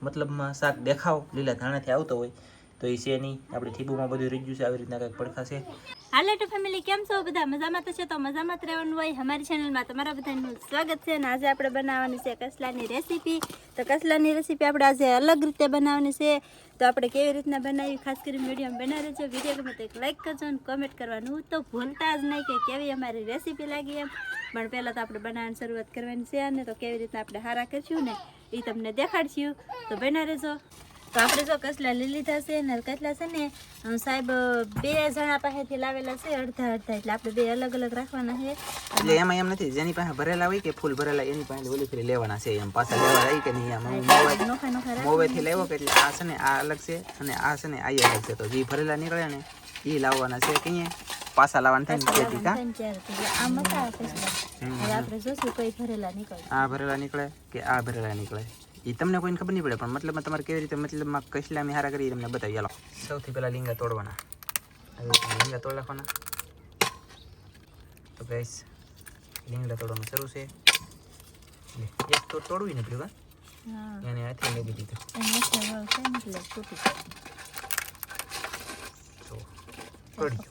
મતલબમાં શાક દેખાવ લીલા ધાણાથી આવતો હોય તો એ છે નહીં. આપણે ઠીબુમાં બધું રહી ગયું છે, આવી રીતના કંઈક પડખાશે. હાલો ટુ ફેમિલી, કેમ છો બધા? મજામાં તો છે તો મજામાં જ રહેવાનું હોય. અમારી ચેનલમાં તમારા બધાનું સ્વાગત છે. અને આજે આપણે બનાવવાની છે કસલાની રેસીપી. તો કસલાની રેસીપી આપણે આજે અલગ રીતે બનાવવાની છે. તો આપણે કેવી રીતના બનાવી ખાસ કરીને વિડીયોમાં બનાવી છે. વિડીયો ગમે તો એક લાઈક કરજો અને કોમેન્ટ કરવાનું તો ભૂલતા જ નહીં કે કેવી અમારી રેસીપી લાગી એમ. પણ પહેલાં તો આપણે બનાવવાની શરૂઆત કરવાની છે અને તો કેવી રીતના આપણે હારા કરશું ને એ તમને દેખાડશું. તો બના રહેજો. તો આપણે જો કસલા લઈ લીધા છે ને કસલા છે ને સાહેબ 2 જણા પાસેથી લાવેલા છે અડધા અડધા, એટલે આપણે 2 અલગ અલગ રાખવાના છે. એટલે એમાં એમ નથી જેની પાસે ભરેલા હોય કે ફૂલ ભરેલા એની પાસે ઓલી ફરી લેવાના છે. એમ પાછા લેવા આવી કે નહીં, આમ મોવેથી લેવો કે એટલે આ છે ને આ અલગ છે અને આ છે ને આ અલગ છે. તો જે ભરેલા નીકળે ને એ લાવવાના છે કે પાછા લાવવાના થાય ને. આ મસાલા કસલા હવે આપણે જોશું કઈ ભરેલા નીકળે, આ ભરેલા નીકળે કે આ ભરેલા નીકળે એ તમને કોઈને ખબર નહીં પડે. પણ મતલબમાં તમારે કેવી રીતે મતલબમાં કસલા અમે હારા કરી તમને બતાવી. ચાલો સૌથી પહેલાં લીંગા તોડવાના. લીંગા તોડ નાખવાના. તો ગાઈસ લીંગડા તોડવાનું શરૂ છે. એક તો તોડવી ને પેલું એને હાથે લઈ દીધી. કઢી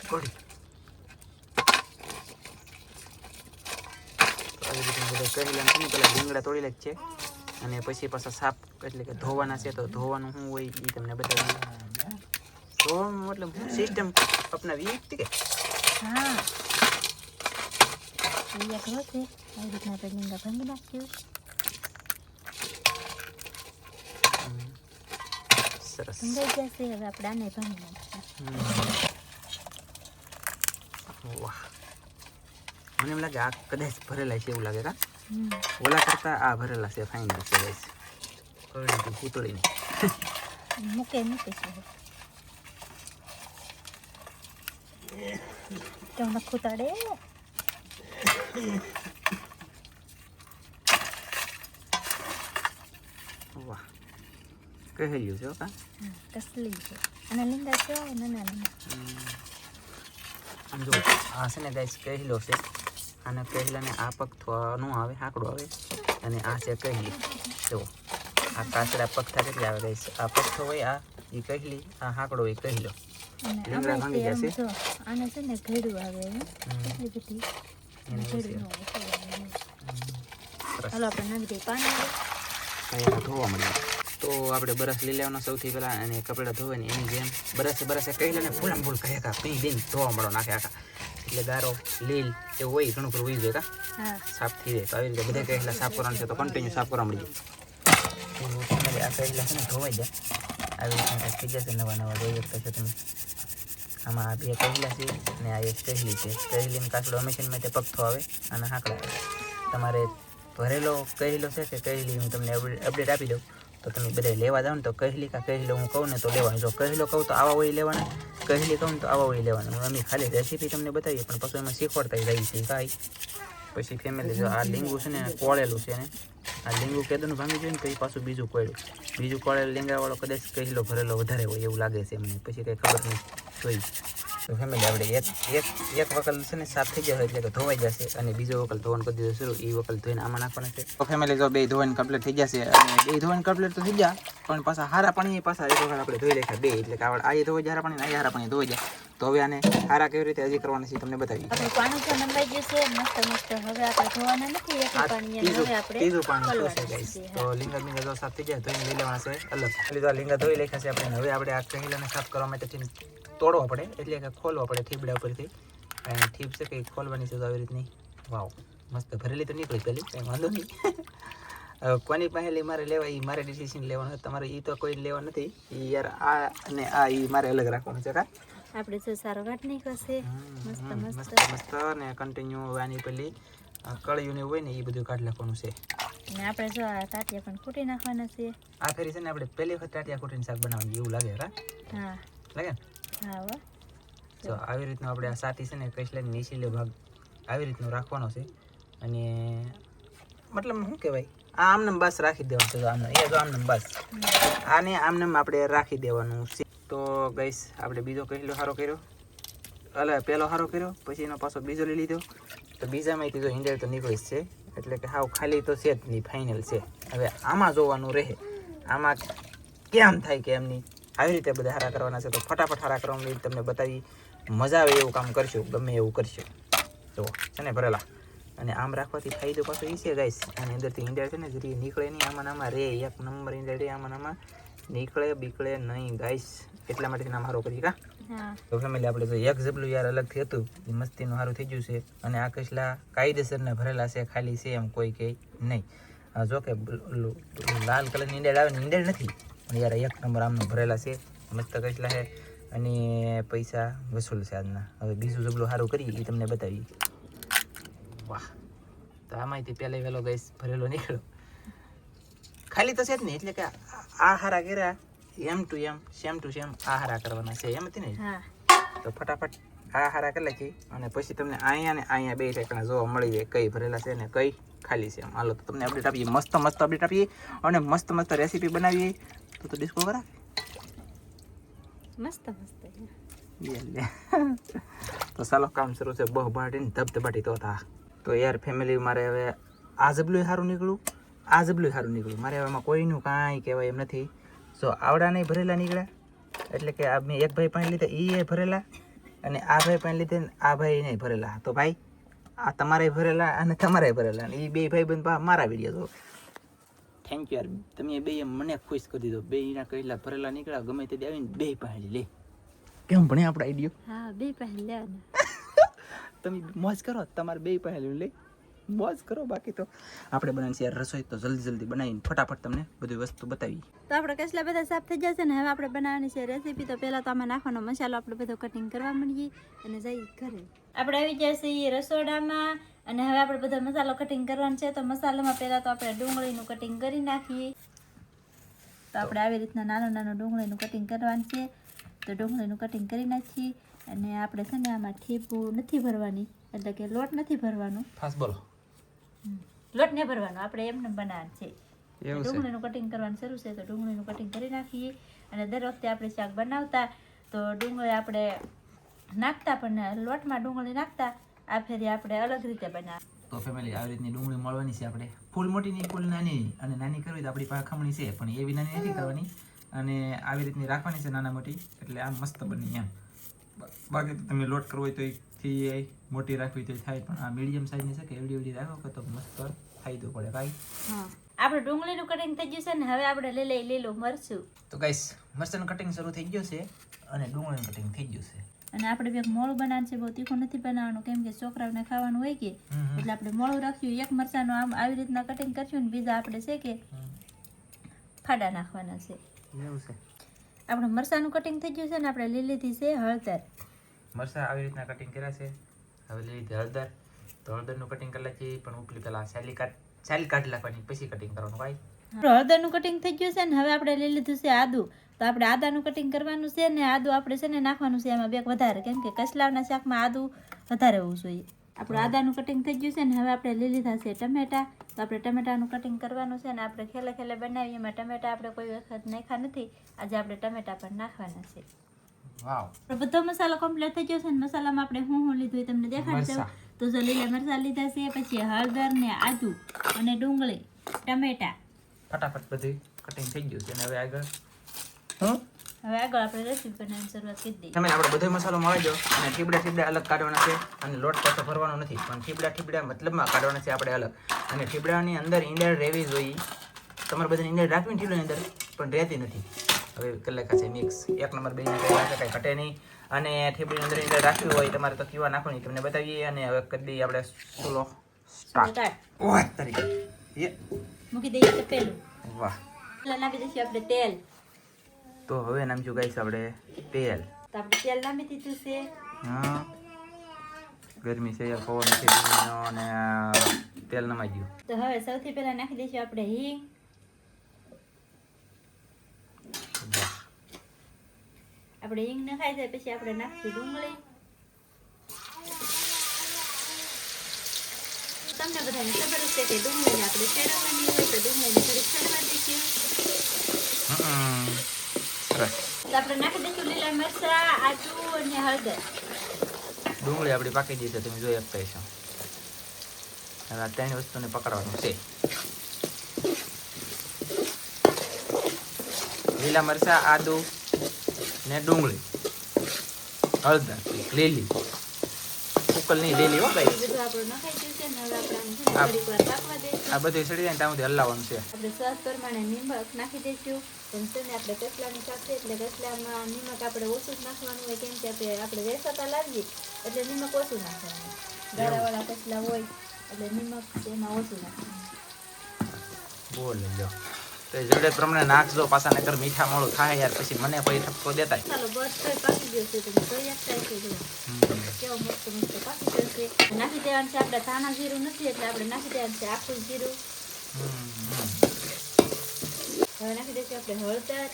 આવી રીતે બધા કરી લે. પહેલાં લીંગડા તોડી લે છે અને પછી પાછા સાફ એટલે કે ધોવાના છે. તો ધોવાનું શું હોય એ તમને બતાવી. ધોવાનું મતલબ સિસ્ટમ અપનાવી કે હા આવી રીતના આપણે લીંગા ભાંગી નાખ્યું. સરસ ભંગાઈ ગયા છે. હવે આપણે આને ભાંગી નાખીશું. વાહ, મને એમ લાગે આ કદાચ ભરેલા છે એવું લાગે. કા ઓલા કરતા આ ભરેલા છે ફાઇનલ છે ગાઈસ. કઢી પૂતળીને મૂકીશું તો ખૂતાડે. વાહ, કહેલું છે કા કસલી છે અને લીંગા છે નાના નાના. આમ જો આ છે ને ગાઈસ કહેલો છે. અને કહેલાને આ પગ ન આવે, આંકડો આવે. અને આ છે કહેલી. જો આ કાચડા પગથા કેટલા આવે ગાઈસ. આ પગથો હોય આ એ કહેલી, આ આંકડો હોય કહેલો. લીંગડા ભાંગી જશે. આને છે ને ઘેડું આવે એટલી બધી હાલો આપણે નાખી દઈએ પાણી. ધોવા મળ્યા તો આપણે બરસ લઈ લેવાનો સૌથી પહેલાં. અને કપડાં ધોવે ને એની જેમ બરસે કહી લે ફૂલામ ફૂલ કહે કા પી દઈને ધોવા મળો નાખે આખા. એટલે ગારો લીલ એવું હોય ઘણું ખરું હોય જાય કા સાફ થઈ જાય. તો આવી રીતે બધા કહેલા સાફ કરવાનું છે તો કન્ટિન્યુ સાફ કરવા મળી જાય. આ કહેલા છે ને ધોવાઈ જાય આવી રીતના થઈ જશે. નવા નવા જોઈ શકતા છો તમે. આમાં આ 2 કહેલા છે અને આ એક કહેલી છે. કહેલીને કાચડો હંમેશા માટે પગથો આવે અને હાંકડા તમારે ભરેલો કહેલો છે કે કહેલી હું તમને અપડેટ આપી દઉં. તો તમે બધા લેવા જાઓ ને તો કહેલી કા કહેલો હું કહું ને તો લેવાનું. જો કહેલો કહું તો આવા હોય લેવાના, કહેલી કહું તો આવા હોય લેવાના. અમે ખાલી રેસીપી તમને બતાવીએ પણ પછી એમાં શીખવાડતા રહી છે કાંઈ. પછી ફેમિલી જો આ લીંબુ છે ને કોળેલું છે ને આ લીંબુ કેદું ભાંગી જોઈએ ને તો એ પાછું બીજું કોળેલું લીંગાવાળો કદાચ કહેલો ભરેલો વધારે હોય એવું લાગે છે મને. પછી કંઈ ખબર નહીં જોઈ. તો ફેમિલી આપણે એક વકલ છે ને સાફ થઈ જશે એટલે કે ધોવાઈ જશે. અને બીજો વકલ ધોવાનું કરી દીધો શરૂ. એ વકલ ધોઈને આમાં નાખવાના છે. તો ફેમિલી જો 2 ધોવાઈને કમ્પ્લીટ થઈ જશે. અને 2 ધોવાઈને કમ્પ્લીટ તો થઈ ગયા પણ પાછા હારા પાણી પાછા એક વખત આપણે ધોઈ લેખા 2 એટલે કે આ ધોવાઈ જાય હારા પાણી, આ હારા પાણી ધોઈ જાય. તો હવે આને હારા કેવી રીતે હજી કરવાના છે તમને બતાવી. આપણે પાણી તો નંબાઈ ગયું છે મસ્ત મસ્ત. હવે આપણે ધોવાના નથી એક પાણી અને હવે આપણે ત્રીજું પાણી છે ગાઈસ. તો લીંગા જો સાફ થઈ જાય ધોઈને લઈ લેવાના છે અલગ. લીધા લીંગા ધોઈ લેખા છે આપણે. હવે આપણે આ કહેલાને સાફ કરવા માટે તોડવો પડે એટલે કે ખોલવા પડે થીબડા ઉપરથી. અને થીબ છે કંઈ ખોલવાની છે તો આવી રીતની. વાવ મસ્ત ભરેલી તો નીકળી પેલી કંઈ વાંધો નહીં. કોની પહેલી મારે લેવા એ મારે ડિસિઝન લેવાનું. તમારે એ તો કોઈ લેવા નથી. એ યાર આ અને આ એ મારે અલગ રાખવાનું છે. કા આપણે જો સારો કાઢ નાખ્યો છે મસ્ત મસ્ત મસ્ત. અને કન્ટિન્યુ આની પેલી કળિયું હોય ને એ બધું કાઢી નાખવાનું છે. અને આપણે જો આ ટાટિયા પણ કૂટી નાખવાના છે. આ ફેરી છે ને આપણે પહેલી વખત ટાટિયા કૂટીને શાક બનાવવાનું એવું લાગે. હા લાગે ને. હા હો. તો આવી રીતનું આપણે આ સાથી છે ને કસલાની નીચેલો ભાગ આવી રીતનું રાખવાનો છે. અને મતલબ શું કહેવાય આ આમને બસ રાખી દેવાનું છે. આમને એ જો આમને બસ આને આમને આપણે રાખી દેવાનું છે. તો ગાઈસ આપણે બીજો કહેલો સારો કર્યો, પહેલો સારો કર્યો, પછી એનો પાછો બીજો લઈ લીધો. તો બીજામાંથી જો ઈંડા તો નીકળી જ છે એટલે કે હાવ ખાલી તો છે જ નહીં, ફાઇનલ છે. હવે આમાં જોવાનું રહે આમાં કેમ થાય કે એમની આવી રીતે બધા હારા કરવાના છે. તો ફટાફટ હારા કરવાની રીત તમને બતાવી, મજા આવે એવું કામ કરશું, ગમે એવું કરશું. તો છે ને ભરેલા, અને આમ રાખવાથી ફાયદો પાછો એ છે ગાઈસ, આની અંદરથી ઈંડા છે ને જરી નીકળે નહીં, આમાં રે એક નંબર ઈંડા રે આમાં નીકળે બીકળે નહીં ગાઈસ, એટલા માટે નામ સારું કરી કા. તો ફેમિલી આપણે તો એક જબલું યાર અલગથી હતું એ મસ્તીનું સારું થઈ ગયું છે. અને આ કસલા કાયદેસરના ભરેલા છે, ખાલી છે એમ કોઈ કહે નહીં. જો કે લાલ કલરની ઈંડેડ આવે ને ઈંડેડ નથી, પણ યાર એક નંબર આમનું ભરેલા છે, મસ્ત કસલા છે અને પૈસા વસૂલ છે આજના. હવે બીજું જબલું સારું કરી એ તમને બતાવી. વાહ, તો આમાંથી પહેલા વહેલો ગઈશ ભરેલો નીકળ્યો, ખાલી તો છે જ નહીં, એટલે કે આ હારા કર્યા એમ ટુ એમ સેમ ટુ સેમ આ હારા કરવાના છે એમ હતી ને. તો ફટાફટ આ હારા કરી નાખી અને પછી તમને અહીંયા ને અહીંયા બે ઠેકાણા જોવા મળી જાય કઈ ભરેલા છે ને કઈ ખાલી છે એમ. હાલો તો તમને અપડેટ આપીએ, મસ્ત મસ્ત અપડેટ આપીએ અને મસ્ત મસ્ત રેસીપી બનાવીએ. તો ડિસ્કો કરા મસ્ત મસ્ત તો ચાલો કામ શરૂ છે. બહુ બાટીને ધબધબાટી તો હતા. તો યાર ફેમિલી મારે હવે આ જબલું સારું નીકળ્યું, આ જબલું સારું નીકળ્યું. મારે હવે એમાં કોઈનું કાંઈ કહેવાય એમ નથી. જો આવડા નહીં ભરેલા નીકળ્યા, એટલે કે આ મેં એક ભાઈ પાણી લીધા એ ભરેલા, અને આ ભાઈ પાણી લીધે ને આ ભાઈ નહીં ભરેલા. તો ભાઈ આ તમારે ભરેલા અને તમારે ભરેલા, અને એ બે ભાઈ બંધ મારા વિડીયો. તો થેન્ક યુ યાર, તમે બે મને ખુશ કરી દીધો. બે એના કહેલા ભરેલા નીકળ્યા, ગમે તે આવીને બે પાણી લે. કેમ ભણે આપણા આઈડિયો? હા, બે પાણી લેવાના. તમે મોજ કરો, તમારે બે પાણી લે મોજ કરો. બાકી તો આપણે બનાવીએ યાર રસોઈ, તો જલ્દી બનાવીને ફટાફટ તમને બધી વસ્તુ બતાવી. તો આપણે કસલા બધા સાફ થઈ જશે ને હવે આપણે બનાવવાની છે રેસીપી. તો પહેલાં તો આમાં નાખવાનો મસાલો આપણે બધો કટિંગ કરવા માંડીએ અને જઈ ઘરે. આપણે આવી જશે રસોડામાં અને હવે આપણે બધો મસાલો કટિંગ કરવાનો છે. તો મસાલામાં પહેલાં તો આપણે ડુંગળીનું કટિંગ કરી નાખીએ. તો આપણે આવી રીતના નાનું ડુંગળીનું કટિંગ કરવાનું છે. તો ડુંગળીનું કટિંગ કરી નાખીએ અને આપણે છે ને આમાં ઠીપું નથી ભરવાની, એટલે કે લોટ નથી ભરવાનો. ફાસ્ટ બોલો. લોટ નહીં ભરવાનો, આપણે એમને બનાવવાનું છે. ડુંગળીનું કટિંગ કરવાનું શરૂ છે. તો ડુંગળીનું કટિંગ કરી નાખીએ. અને દર વખતે આપણે શાક બનાવતા તો ડુંગળી આપણે નાખતા, પણ લોટમાં ડુંગળી નાખતા, આ ફેરી આપણે અલગ રીતે બનાવ. તો ફેમિલી આવી રીતની ડુંગળી મળવાની છે આપણે, ફૂલ મોટી નહીં ફૂલ નાની, અને નાની કરવી તો આપણી પાસે ખમણી છે પણ એવી નાની નથી કરવાની, અને આવી રીતની રાખવાની છે નાના મોટી, એટલે આ મસ્ત બની એમ. બાકી તો તમે લોટ કરવો હોય તો એથી મોટી રાખવી તો થાય, પણ આ મીડિયમ સાઈઝની છે કે એવડી રાખો કે તો મસ્ત ફાયદો પડે ભાઈ. આપણે ડુંગળીનું કટિંગ થઈ ગયું છે ને હવે આપણે લઈ લઈ લીલું મરચું. તો ગાઈસ મરચાંનું કટિંગ શરૂ થઈ ગયું છે અને ડુંગળીનું કટિંગ થઈ ગયું છે. અને આપણે એક મોળું બનાવવાનું છે, બહુ તીખું નથી બનાવવાનું, કેમ કે છોકરાઓને ખાવાનું હોય કે, એટલે આપણે મોળું રાખ્યું. એક મરચાંનું આમ આવી રીતના કટિંગ કરશું ને બીજા આપણે છે કે ફાડા નાખવાના છે. એવું છે. આપણે મરચાંનું કટિંગ થઈ ગયું છે ને આપણે લઈ લીધી છે હળદર. મરચાં આવી રીતના કટિંગ કર્યા છે. હવે લઈ લીધી હળદર. તો હળદરનું કટિંગ કરી નાખીએ, પણ ઉપલી પેલા સાલી કાઢી નાખવાની, પછી કટિંગ કરવાનું ભાઈ. હળદરનું કટિંગ થઈ ગયું છે ને હવે આપણે લઈ લીધું છે આદુ. તો આપણે આદાનું કટિંગ કરવાનું છે ને આદુ આપણે છે ને નાખવાનું છે એમાં બે વધારે, કેમ કે કસલાવના શાકમાં આદુ વધારે હોવું જોઈએ. આપણું આદાનું કટિંગ થઈ ગયું છે ને હવે આપણે લઈ લીધા છે ટમેટા. તો આપણે ટમેટાનું કટિંગ કરવાનું છે ને આપણે ખેલે બનાવીએ. એમાં ટમેટા આપણે કોઈ વખત નાખ્યા નથી, આજે આપણે ટમેટા પણ નાખવાના છે. વાવ, બધો મસાલો કમ્પ્લીટ થઈ ગયો છે ને મસાલામાં આપણે હું લીધું એ તમને દેખાડી દઉં. તો જો લીલા મરચાં લીધા છે, પછી હળદર ને આદુ અને ડુંગળી ટમેટા, ફટાફટ બધું કટિંગ થઈ ગયું છે. અને હવે આગળ હવે આગળ આપણે રેસીપી બનાવવાની શરૂઆત કરી દઈએ. તમે આપણે બધો મસાલો મળી દો અને ઠીબડા અલગ કાઢવાના છે, અને લોટ પાછો ભરવાનો નથી, પણ ઠીબડા મતલબમાં કાઢવાના છે આપણે અલગ. અને ઠીબડાની અંદર ઈંડળ રહેવી જોઈએ. તમારે બધાને ઈંડળ રાખવી ઠીબડાની અંદર, પણ રહેતી નથી. હવે કલાક છે મિક્સ 1 નંબર 2 નંબર કાંઈ ઘટે નહીં. અને ઠીબડીની અંદર ઈંડળ રાખવી હોય તમારે તો કેવા નાખવાની તમને બતાવીએ. અને હવે કરી દઈએ આપણે ચૂલો સ્ટાર્ટ. ઓહ તરીકે મૂકી દઈએ તપેલું. વાહ, નાખી દઈશું આપણે તેલ. તો હવે નામજો ગાઈસ આપણે તેલ. તો આપણે તેલ નાખી દીધું છે. હા, ગરમી છે યાર, પવન છે અને તેલ નમાઈ ગયું. તો હવે સૌથી પહેલા નાખી દઈશું આપણે હિંગ. આપણે હિંગ નખાઈ જાય પછી આપણે નાખીશું ડુંગળી. તમને બધાને ખબર છે કે ડુંગળીને આપણે છેડવાની હોય તો ડુંગળીને થોડીક છેડવા દઈશું. તો આપણે નાખી દઈશું લીલા મરચાં, આદુ અને હળદર. ડુંગળી આપણી પાકી ગઈ છે, તમે જોઈ શકતા છો. હવે આ 3 વસ્તુને પકડવાનું છે. લીલા મરચાં, આદુ ને ડુંગળી, હળદર, લીલી ઉકલની લીલી હો ભાઈ. બધું આપણું નખાઈ ગયું છે ને હવે આપણે આને છે ને થોડીક વાર પાકવા દઈશું. આ બધું સડી જાય ને ત્યાં સુધી હલાવવાનું છે. આપણે સ્વાદ પ્રમાણે નિમક નાખી દઈશું. પણ છે ને આપણે કસલાનું શાક છે એટલે કસલામાં નિમક આપણે ઓછું જ નાખવાનું હોય, કેમ કે આપણે વેસાતા લાવીએ એટલે નિમક ઓછું નાખવાનું. ગાળાવાળા કસલા હોય એટલે નિમક એમાં ઓછું નાખવાનું. બોલ લો તો જરૂરત પ્રમાણે નાખજો, પાછા નકર મીઠા મોળું થાય યાર, પછી મને કોઈ ઠપકો દેતા. ચાલો બસ તો પાકી ગયો છે, તમે જોઈ શકતા છો કેવો મસ્ત મસ્ત પાકી ગયો છે. નાખી દેવાનું છે આપણે ધાણા જીરું નથી એટલે આપણે નાખી દેવાનું છે આખું જીરું. હવે નાખી દઈશું આપણે હળદર.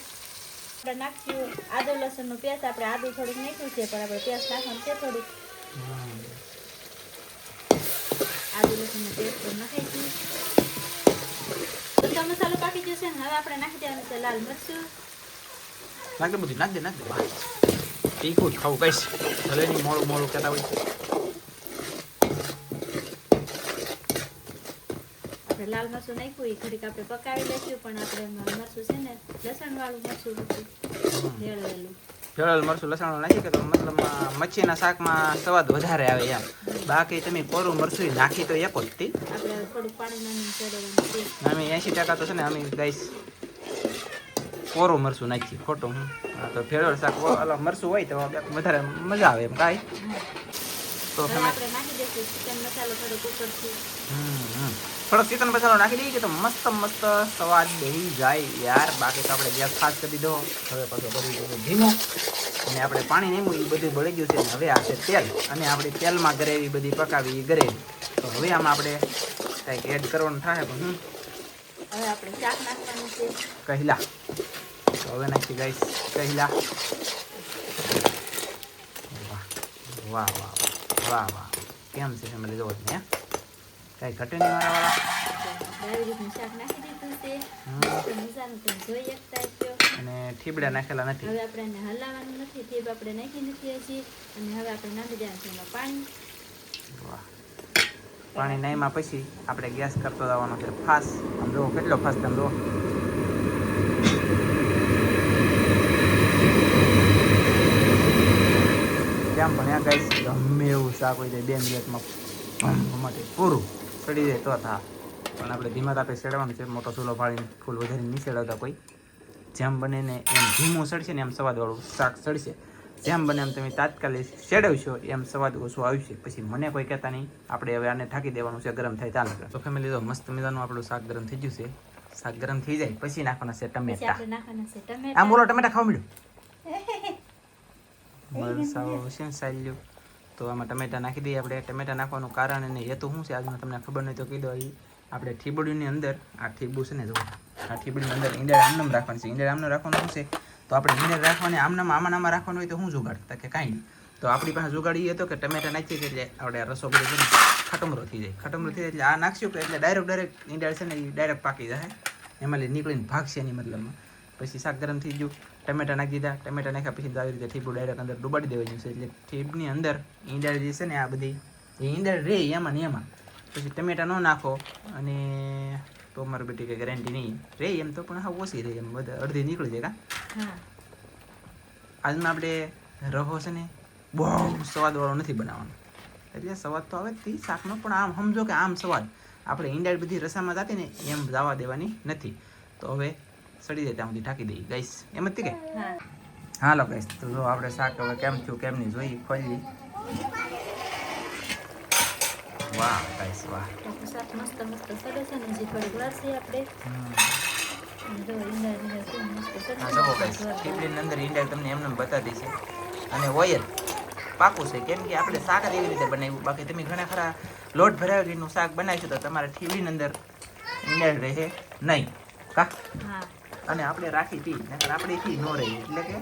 આપણે નાખશું આદુ લસણનું પેસ્ટ. આપણે આદુ થોડુંક નાખ્યું છે પણ આપણે પેસ્ટ નાખવાનું છે થોડુંક. આદુ લસણનું પેસ્ટ પણ નાખીશું. બધો મસાલો પાકી જશે ને હવે આપણે નાખી દેવાનું છે લાલ મરચું. નાખ દે બધું, નાખ દે બસ. તીખું જ ખાવું કઈશ, ભલે ની મોળું મોળું કહેતા હોય. આપણે લાલ મરચું નાખ્યું એ ઘડીક આપણે પકાવી લઈશું, પણ આપણે મરચું છે ને લસણ વાળું મરચું હતું ભેળવેલું. ભેળવેલ મરચું લસણ નાખી કે તો મતલબ મચ્છીના શાકમાં સ્વાદ વધારે આવે એમ. બાકી તમે કોરું મરચું નાખી તો એક જ તી. આપણે થોડુંક પાણી નાખીને ચડવાનું છે. અમે 80% તો છે ને અમે ગાઈસ કોરું મરચું નાખીએ, ખોટું હું તો ભેળવેલ શાક મરચું હોય તો વધારે મજા આવે એમ કાંઈ. તો હવે આપણે નાખી દઈશું ચિકન મસાલો થોડોક ઉપરથી. થોડોક ચિકન મસાલો નાખી દઈએ કે તો મસ્ત મસ્ત સ્વાદ બેસી જાય યાર. બાકી તો આપણે ગેસ ખાસ કરી દીધો, હવે પાછો કરી દીધો ધીમો, અને આપણે પાણી નહીં મૂક્યું, બધું બળી ગયું છે. હવે આ છે તેલ, અને આપણે તેલમાં ગ્રેવી બધી પકાવી ગ્રેવી. તો હવે આમાં આપણે કંઈક એડ કરવાનું થાય પણ હવે આપણે શાક નાખવાનું છે. કહેલા. તો હવે નાખી ગાઈસ કહેલા. વાહ વાહ વાહ વાહ વાહ, કેમ છે ફેમિલી જોવો ને કઈ ઘટે નહીં મારાવાળા. આવી રીતનું શાક નાખી દીધું છે. મજાનું તમે જોઈ શકતા છો. અને ઠીબડા નાખેલા નથી. હવે આપણે એને હલાવવાનું નથી, ઠીબ આપણે નાખી નથી હજી. અને હવે આપણે નાખી દેવાનું છે એમાં પાણી. વાહ, પાણી નાઈમાં પછી આપણે ગેસ કરતો જવાનો છે ફાસ. આમ જુઓ કેટલો ફાસ તમે જુઓ. કેમ પણ આ ગાઈસ ગમે એવું શાક હોય જાય 2 મિનિટમાં માટે પૂરું સડી જાય તો થા. પણ આપણે ધીમા તાપે સેડવાનું છે. મોટો ચૂલો ફાળીને ફૂલ વધારે નહીં સેડાવતા કોઈ. જેમ બને ને એમ ધીમું સડશે ને એમ સ્વાદવાળું શાક સડશે. જેમ બને એમ તમે તાત્કાલિક સેડવશો એમ સ્વાદ ઓછો આવશે. પછી મને કોઈ કહેતા નહીં. આપણે હવે આને ઢાંકી દેવાનું છે, ગરમ થાય ચાલે. તો ફેમિલી તો મસ્ત મજાનું આપણું શાક ગરમ થઈ ગયું છે. શાક ગરમ થઈ જાય પછી નાખવાના છે પછી ટમેટા. આપણે નાખવાના છે ટમેટા. આમ બોલો ટમેટા ખાવા મળ્યું. મરસાઓ છે ને સાલ્યું. તો આમાં ટમેટા નાખી દઈએ આપણે. ટમેટા નાખવાનું કારણ અને હેતુ શું છે આજનું તમને ખબર નહીં તો કહી દો. આપણે ઠીબડીની અંદર આ ઠીબડું છે ને જો આ ઠીબડીની અંદર ઈંડા આમનામ રાખવાની છે. ઈંડા આમનું રાખવાનું શું છે તો આપણે ઈંડા રાખવાની આમનામ આમાં રાખવાનું હોય તો શું જુગાડતા કે કાંઈ નહીં. તો આપણી પાસે જુગાડી હતો કે ટમેટા નાખીએ કે એટલે આપણે રસો બધો છે ને ખટમરો થઈ જાય. ખટમરો થઈ જાય એટલે આ નાખશું કે એટલે ડાયરેક્ટ ઈંડા છે ને એ ડાયરેક્ટ પાકી જાય. એમાં નીકળીને ભાગશે એની મતલબમાં. પછી શાક ગરમ થઈ ગયું, ટમેટા નાખી દીધા. ટમેટા નાખ્યા પછી આવી રીતે ઠીબડું ડાયરેક્ટ અંદર ડૂબાડી દેવાનું છે. એટલે ઠીબની અંદર ઈંડા જે છે ને આ બધી એ ઈંડા રહે એમાં ને એમાં. પછી ટમેટા ન નાખો અને તો મારું બેટી કે ગેરંટી નહીં રહે એમ તો પણ હા ઓછી રહે એમ બધા અડધી નીકળી જાય. હા, આજમાં આપણે રહો છે ને બહુ સ્વાદવાળો નથી બનાવવાનો. એટલે સ્વાદ તો આવે જ શાકનો, પણ આમ સમજો કે આમ સ્વાદ આપણે ઈંડા બધી રસામાં જતી ને એમ જવા દેવાની નથી. તો હવે સડી જાય ત્યાં સુધી ઢાંકી દઈએ ગાઈસ. એમ જ કે હાલો ગાઈસ. તો જો આપણે શાક હવે કેમ થયું કેમ નહીં જોઈ ખોલી. વાહ ગાઈસ વાહ. શાક મસ્ત મસ્ત સડે છે ને હજી થોડીક વાર છે આપણે. જો ઈંડા શું મસ્ત સડે હા જવો ગાઈસ, ટીપડીની અંદર ઈંડા તમને એમને બતાવી છે અને ઓઇલ પાકું છે. કેમ કે આપણે શાક જ એવી રીતે બનાવ્યું. બાકી તમે ઘણા ખરા લોટ ભરાવીનું શાક બનાવીશું તો તમારે ઠીબડીની અંદર ઈંડા રહે નહીં કા. હા, અને આપણે રાખી હતી નકર આપણે થી ન રહી. એટલે કે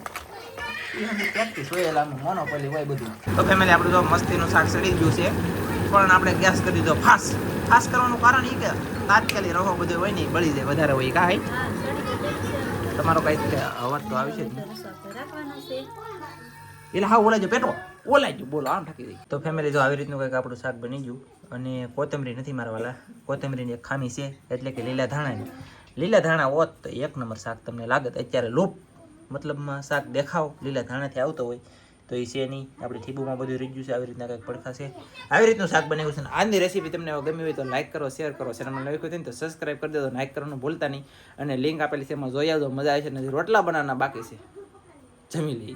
એ પ્રેક્ટિસ હોય એટલે આમ મોનોપોલી હોય બધું. તો ફેમિલી આપણું જો મસ્તીનું શાક સડી ગયું છે પણ આપણે ગેસ કરી દીધો ફાસ. ફાસ કરવાનું કારણ એ કે તાત્કાલિક રહો બધું હોય ને બળી જાય વધારે હોય કાંઈ. હા, સડી ગયું છે. તમારો કંઈક અવાજ તો આવી છે જ ને. રસો આપણે રાખવાનો છે. એટલે હા ઓલાઈ ગયો પેટો ઓલાઈ ગયું બોલો આમ ઠાકી દઈ. તો ફેમિલી જો આવી રીતનું કંઈક આપણું શાક બની ગયું. અને કોથમરી નથી મારા વાલા, કોથમરીની એક ખામી છે એટલે કે લીલા ધાણાની. લીલા ધાણા હોત તો એક નંબર શાક તમને લાગત. અત્યારે લોપ મતલબમાં શાક દેખાવ લીલા ધાણાથી આવતો હોય તો એ છે નહીં. આપણે ઠીબુમાં બધું રહી ગયું છે. આવી રીતના કંઈક પડખા છે. આવી રીતનું શાક બનાવ્યું છે. અને આજની રેસીપી તમને ગમી હોય તો લાઈક કરો, શેર કરો. ચેનલમાં નવી હોય તો સબસ્ક્રાઈબ કરી દેજો, લાઈક કરવાનું ભૂલતા નહીં. અને લિંક આપેલી છે એમાં જોઈ આવજો, મજા આવે છે. નથી રોટલા બનાવવાના બાકી છે, જમી લઈએ.